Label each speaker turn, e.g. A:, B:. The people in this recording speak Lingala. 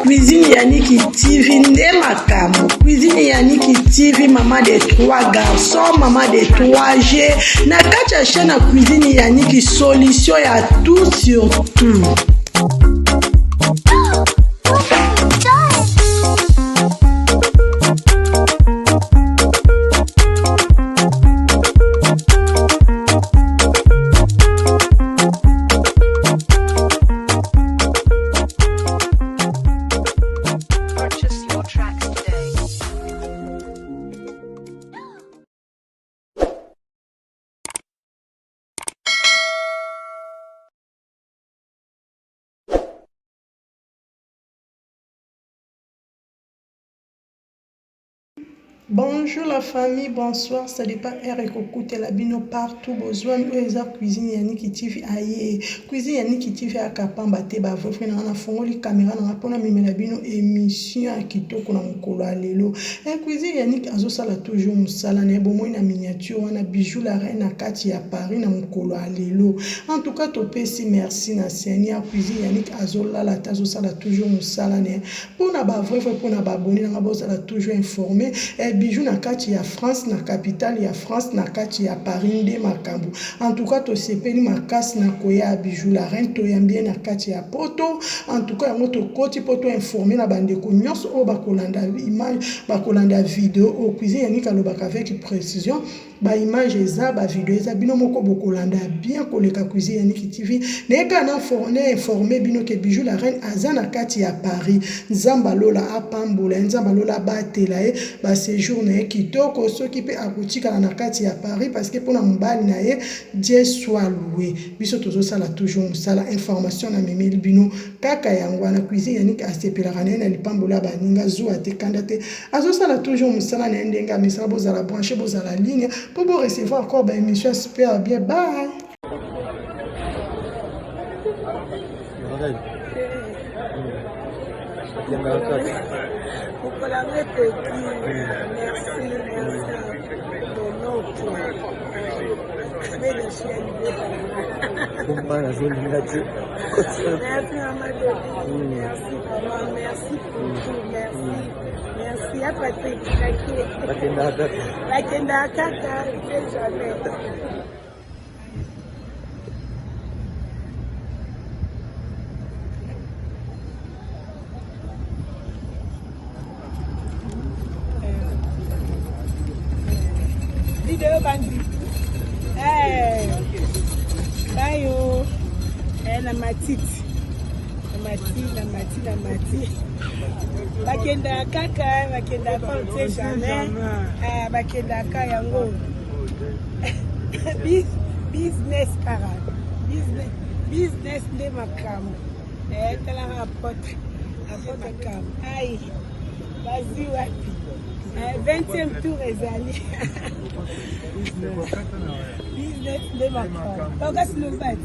A: Cuisine Yannick TV, Ndemakamo. Cuisine Yannick TV, maman de 3 garçons, maman de 3G. Nakacha chaîne Cuisine Yannick, solution à tout sur tout. Bonjour la famille, bonsoir, ça dépend Eric Okuté la bino partout besoin eza Cuisine Yannick TV aye Cuisine Yannick TV akapamba te ba vrai na fongoli caméra na pona mimela bino émission kitoko na mukolo alelo Cuisine Yannick azosala toujours musala na bomo na miniature wana bijou la reine kati ya Paris na mukolo alelo en tout cas topesi merci na Seigneur Cuisine Yannick azolala azosala toujours musala na pona ba vrai pona ba abonné na bozala toujours informé bijou na kati ya France na capitale ya France na kati ya Paris Ndemakamo. En tout cas to sepeli makasi na koya bijou la reine to yambie na kati ya poto. En tout cas yango to koti poto informer na bandeko nyonso o bakolanda image bakolanda vidéo au Cuisine Yannick alobaka avec précision ba image eza ba vidéo eza bino moko bokolanda bien koleka Cuisine Yannick TV neka na informer bino ke bijou la reine aza na kati ya Paris nzamba lola apambola nzamba lola batela ba séjour na kitoko soki pe akotikala na kati ya Paris parce que pona mbali na ye Dieu soit loué biso tozosala toujours musala information na memeli bino kaka yango na Cuisine Yannick asepelaka na lipambola baninga zuwa te kanda te azosala toujours musala na ndenga misala bozala branché bozala ligne pour vous recevoir encore une émission super bien. Bye.
B: Merci à Patrick. La Kenda Kaka, jamais. Vidéo bandit. Bayo. La matite. La matite. Bakenda kaka, bakenda pas jamais. Bakenda kaka yango. Business kara. Business Ndemakamo. Tala rapporte kam. Aïe. Vas-y wapi. 20e tour ezali. Business Ndemakamo. Toka Slovak.